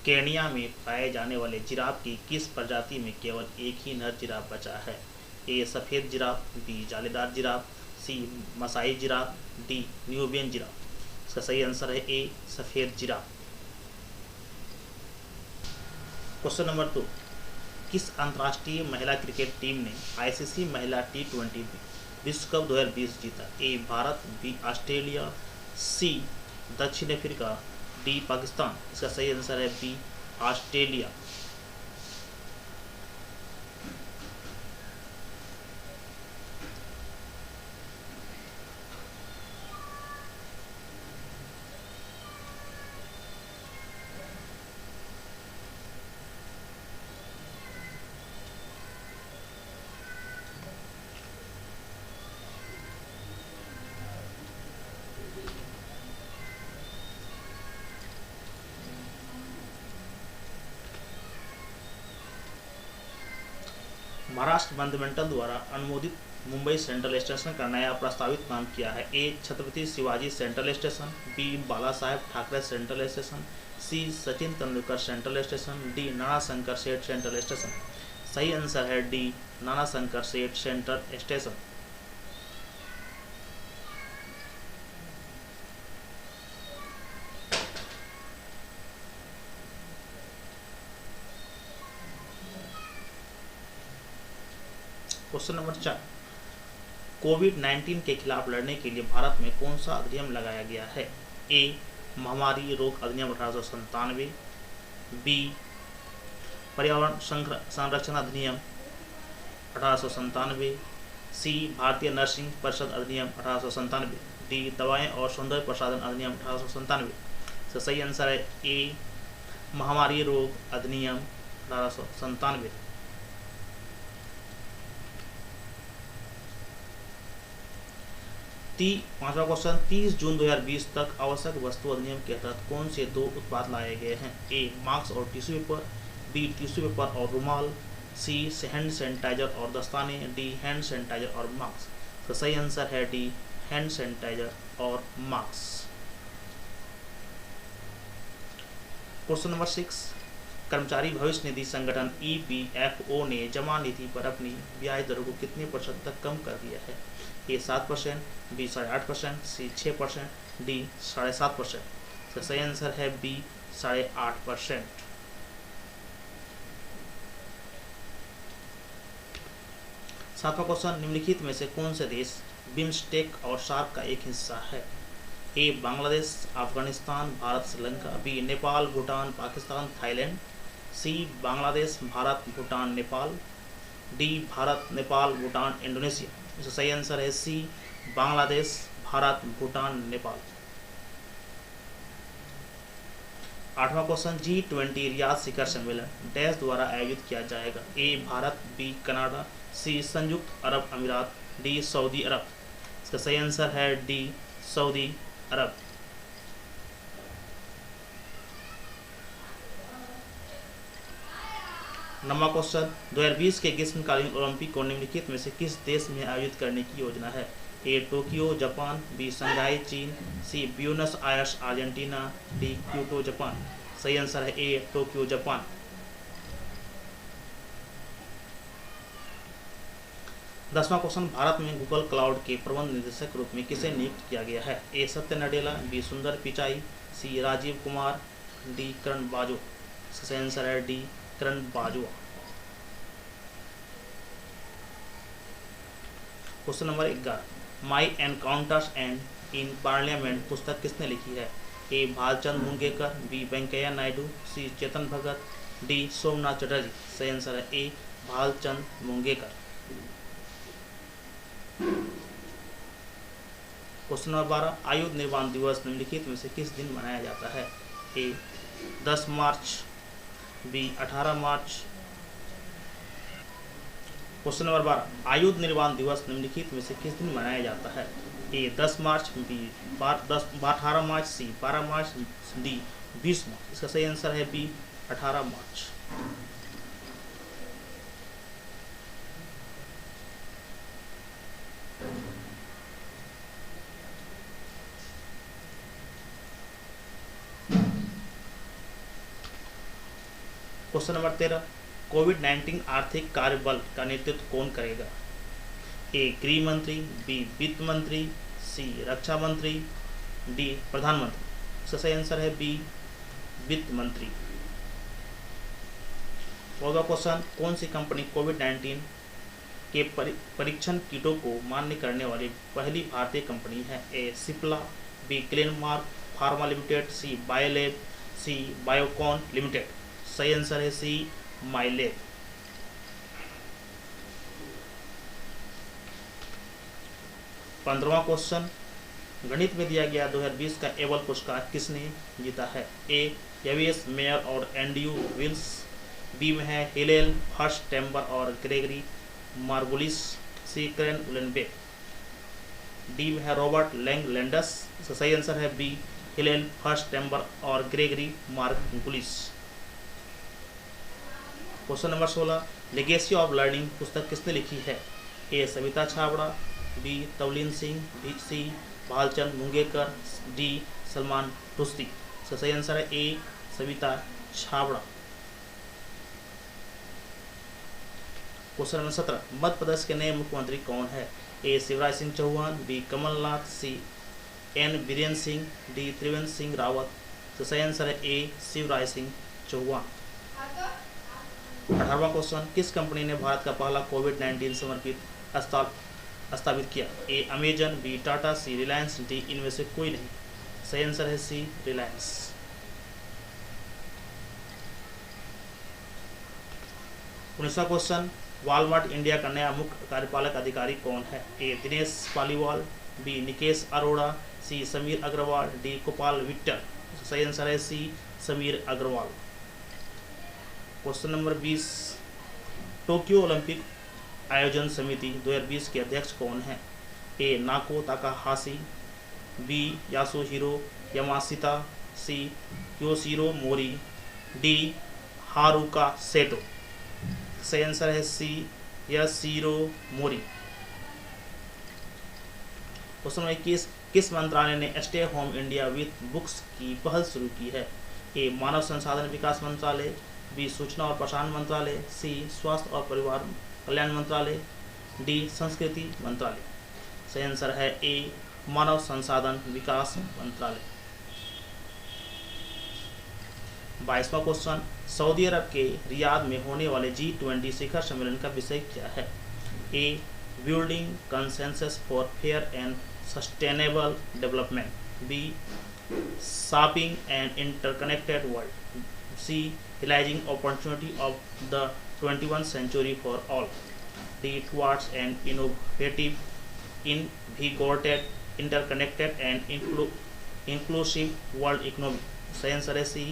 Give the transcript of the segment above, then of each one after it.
Kenya में पाए जाने वाले जिराफ की किस प्रजाति में केवल एक ही नर जिराफ बचा है? ए सफ़ेद जिराफ, बी जालीदार giraffe, C Maasai giraffe, D Nubian giraffe. इसका सही आंसर है ए सफ़ेद जिराफ। क्वेश्चन नंबर 2, किस अंतर्राष्ट्रीय महिला क्रिकेट टीम ने आईसीसी महिला T20 विश्व कप 2020 जीता? ए भारत, बी ऑस्ट्रेलिया, सी दक्षिण अफ्रीका, डी पाकिस्तान। इसका सही आंसर है बी ऑस्ट्रेलिया। महाराष्ट्र मंत्रिमंडल द्वारा अनुमोदित मुंबई सेंट्रल स्टेशन का नया प्रस्तावित नाम क्या है? A Chhatrapati Shivaji central station, B Bala Saheb Thackeray central station, C Sachin Tendulkar central station, D Nana Shankar Seth central station. सही आंसर है D Nana Shankar Seth central station. Question number 4, कोविड-19 के खिलाफ लड़ने के लिए भारत में कौन सा अधिनियम लगाया गया है? ए महामारी रोग अधिनियम 1897, बी पर्यावरण संरक्षण अधिनियम 1897, सी भारतीय नर्सिंग परिषद अधिनियम 1897, डी दवाएं और सौंदर्य प्रसाधन अधिनियम 1897। तो सही आंसर है ए महामारी रोग अधिनियम 1897। पांचवा क्वेश्चन, 30 जून 2020 तक आवश्यक वस्तु अधिनियम के तहत कौन से 2 उत्पाद लाए गए हैं? ए मास्क और tissue paper, B tissue paper और रुमाल, सी हैंड सैनिटाइजर और दस्ताने, डी हैंड सैनिटाइजर और मास्क। तो सही आंसर है डी हैंड सैनिटाइजर और मास्क। क्वेश्चन नंबर 6, कर्मचारी भविष्य निधि संगठन EPFO ने जमा निधि पर अपनी ब्याज दरों को कितने प्रतिशत तक कम कर दिया है? ए 7%, बी 8.5%, सी 6%, डी 7.5%। तो सही आंसर है बी 8.5%। सातवां क्वेश्चन, निम्नलिखित में से कौन से देश बिम्स्टेक और सार्क का एक हिस्सा है? ए बांग्लादेश, अफगानिस्तान, भारत, श्रीलंका, बी नेपाल, भूटान, पाकिस्तान, थाईलैंड, सी बांग्लादेश, भारत, भूटान, नेपाल, डी भारत, नेपाल, भूटान, इंडोनेशिया। इसका सही आंसर है सी बांग्लादेश, भारत, भूटान, नेपाल। आठवां क्वेश्चन, G20 रियाद शिखर सम्मेलन डैश द्वारा आयोजित किया जाएगा? ए भारत, बी कनाडा, सी संयुक्त अरब अमीरात, डी सऊदी अरब। इसका सही आंसर है डी सऊदी अरब। नौवां क्वेश्चन, 2020 के ग्रीष्मकालीन ओलंपिक को निम्नलिखित में से किस देश में आयोजित करने की योजना है? A Tokyo Japan, B Shanghai चीन, C Buenos Aires Argentina, D Kyoto Japan. सही आंसर है ए टोक्यो जापान। 10वां क्वेश्चन, भारत में गूगल क्लाउड के प्रबंध निदेशक के रूप में किसे नियुक्त किया गया है? ए सत्य नडेला, बी सुंदर पिचाई, सी राजीव कुमार, डी करण बाजवा। सही आंसर है D Karan Bajwa. Question number 11, my encounters and in parliament पुस्तक किसने लिखी है? ए भालचंद मुंगेकर, बी वेंकैया नायडू, सी चेतन भगत, डी सोमनाथ चटर्जी। सही आंसर है ए भालचंद मुंगेकर। क्वेश्चन नंबर 12, आयुध निर्माण दिवस निम्नलिखित में से किस दिन मनाया जाता है? ए 10 मार्च, बी 18 मार्च। क्वेश्चन नंबर 12, आयुध निर्माण दिवस निम्नलिखित में से किस दिन मनाया जाता है? ए 10 मार्च, बी 18 मार्च, सी 12 मार्च, डी 20 मार्च। इसका सही आंसर है बी 18 मार्च। क्वेश्चन नंबर 13, कोविड-19 आर्थिक कार्यबल का नेतृत्व कौन करेगा? ए गृह मंत्री, बी वित्त मंत्री, सी रक्षा मंत्री, डी प्रधानमंत्री। इसका सही आंसर है बी वित्त मंत्री। होगा क्वेश्चन, कौन सी कंपनी कोविड-19 के परीक्षण किटों को मान्य करने वाली पहली भारतीय कंपनी है? A Cipla, B Glenmark pharma limited, C Biolab, C Biocon limited. सही आंसर है सी माइलैब। 15वां क्वेश्चन, गणित में दिया गया 2020 का एबल पुरस्कार किसने जीता है? ए यवियस मेयर और एंड्रयू विल्स, बी में है हिलेल फर्स्ट टेम्बर और ग्रेगरी मार्गुलिस, सी कैरन उलेनबेक, डी में है रॉबर्ट लैंगलैंडस। इसका सही आंसर है बी हिलेल फर्स्ट टेम्बर और Gregory Margulis. Question number 16, legacy of learning पुस्तक किसने लिखी है? A Savita Chhabra, B Tavleen Singh, B C Bhalchandra Mungekar, D Salman Rushdie. इसका सही आंसर है A Savita Chhabra. Question number 17, Madhya Pradesh के नए मुख्यमंत्री कौन है? A Shivraj Singh Chouhan, B Kamalnath, C N Birendra Singh, D Trivendra Singh Rawat. तो सही आंसर है ए शिवराज सिंह चौहान। 18वां क्वेश्चन, किस कंपनी ने भारत का पहला कोविड-19 समर्पित अस्पताल स्थापित किया? A Amazon, B Tata, C Reliance, D इनमें से कोई नहीं। सही आंसर है सी रिलायंस। 19वां क्वेश्चन, वॉलमार्ट इंडिया का नया मुख्य कार्यपालक अधिकारी कौन है? A Dinesh Paliwal, B Nikesh Arora, C Sameer Agarwal, D Gopal Vittal. सही आंसर है C Sameer Agarwal. Question number 20, Tokyo Olympic आयोजन समिति 2020 के अध्यक्ष कौन है? A Nako Takahashi, B Yasuhiro Yamashita, C Yoshiro Mori, D Haruka सेटो। सही आंसर है सी याशिरो मोरी। क्वेश्चन नंबर 21, किस मंत्रालय ने stay home India with books की पहल शुरू की है? ए मानव संसाधन विकास मंत्रालय, बी सूचना और प्रसारण मंत्रालय, सी स्वास्थ्य और परिवार कल्याण मंत्रालय, डी संस्कृति मंत्रालय। सही आंसर है ए मानव संसाधन विकास मंत्रालय। 22वां क्वेश्चन, सऊदी अरब के रियाद में होने वाले G20 शिखर सम्मेलन का विषय क्या है? A building consensus for fair and sustainable development, B shaping and interconnected world, C realizing opportunity of the 21st century for all, D towards an innovative, invigorated, interconnected and inclusive world economy. सही answer है सी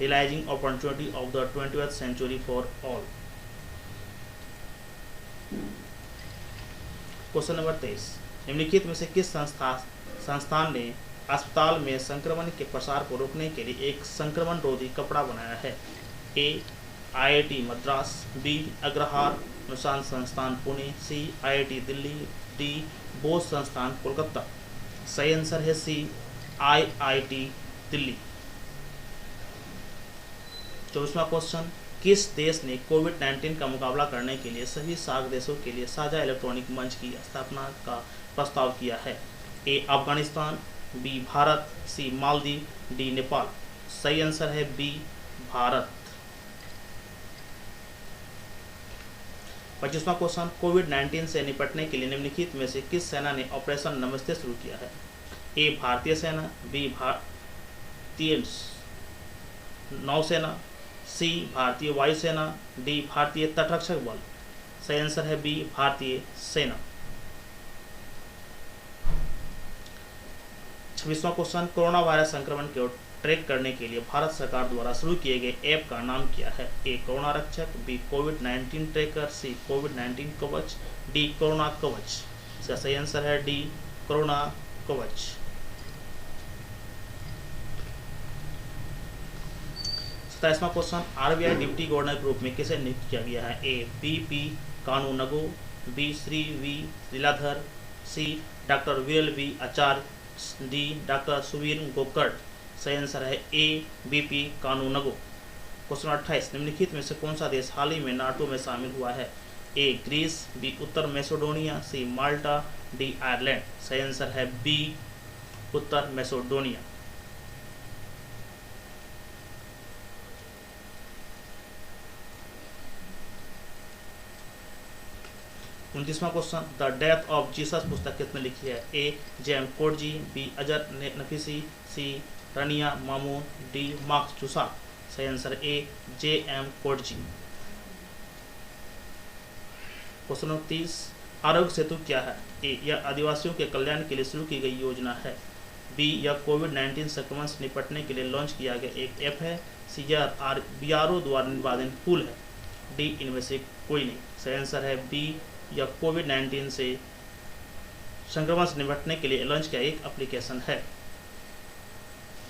realizing opportunity of the 20th century for all. Question number 23, निम्नलिखित में से किस संस्थान ने अस्पताल में संक्रमण के प्रसार को रोकने के लिए एक संक्रमण रोधी कपड़ा बनाया है? ए IIT मद्रास, बी अग्रहार अनुसंधान संस्थान पुणे, सी IIT दिल्ली, डी बोस संस्थान कोलकाता। सही आंसर है सी IIT दिल्ली। 24वां क्वेश्चन, किस देश ने कोविड-19 का मुकाबला करने के लिए सभी सार्क देशों के लिए साझा इलेक्ट्रॉनिक मंच की स्थापना का प्रस्ताव किया है? ए अफगानिस्तान, बी भारत, सी मालदीव, डी नेपाल। सही आंसर है बी भारत। 25वां क्वेश्चन, कोविड-19 से निपटने के लिए निम्नलिखित में से किस सेना ने ऑपरेशन नमस्ते शुरू किया है? ए भारतीय सेना, बी भारतीय नौसेना, सी भारतीय वायुसेना, डी भारतीय तटरक्षक बल। सही आंसर है बी भारतीय सेना। 26वां क्वेश्चन, कोरोना वायरस संक्रमण को ट्रैक करने के लिए भारत सरकार द्वारा शुरू किए गए ऐप का नाम क्या है? ए कोरोना रक्षक, बी कोविड-19 ट्रैकर, सी कोविड-19 कवच, डी कोरोना कवच। इसका सही आंसर है डी कोरोना कवच। 27वां क्वेश्चन, RBI डिप्टी गवर्नर के रूप में किसे नियुक्त किया गया है? A BP Kanungo, B Shri V Leeladhar, C doctor Viral V Acharya, D doctor Suvir Gokarn. सही आंसर है ए BP कानूनगो। क्वेश्चन 28, निम्नलिखित में से कौन सा देश हाल ही में नाटो में शामिल हुआ है? ए ग्रीस, बी उत्तर Macedonia, C Malta, D Ireland. सही आंसर है बी उत्तर मैसेडोनिया। उनतीसवां question, the death of Jesus पुस्तक किसने लिखी है? A Jem Kodji, B Azar Nafisi, C Rania Mamoun, D Marcus Zusak. सही answer A J M Kodji. Question 29, Aarogya सेतु क्या है? ए यह आदिवासियों के कल्याण के लिए शुरू की गई योजना है, बी यह कोविड-19 संक्रमण से निपटने के लिए लॉन्च किया गया एक ऐप है, सी यह बीआरओ द्वारा निष्पादित टूल है, डी इनमें से कोई नहीं। सही आंसर है बी यह कोविड-19 से संक्रमण से निपटने के लिए लॉन्च किया एक एप्लीकेशन है।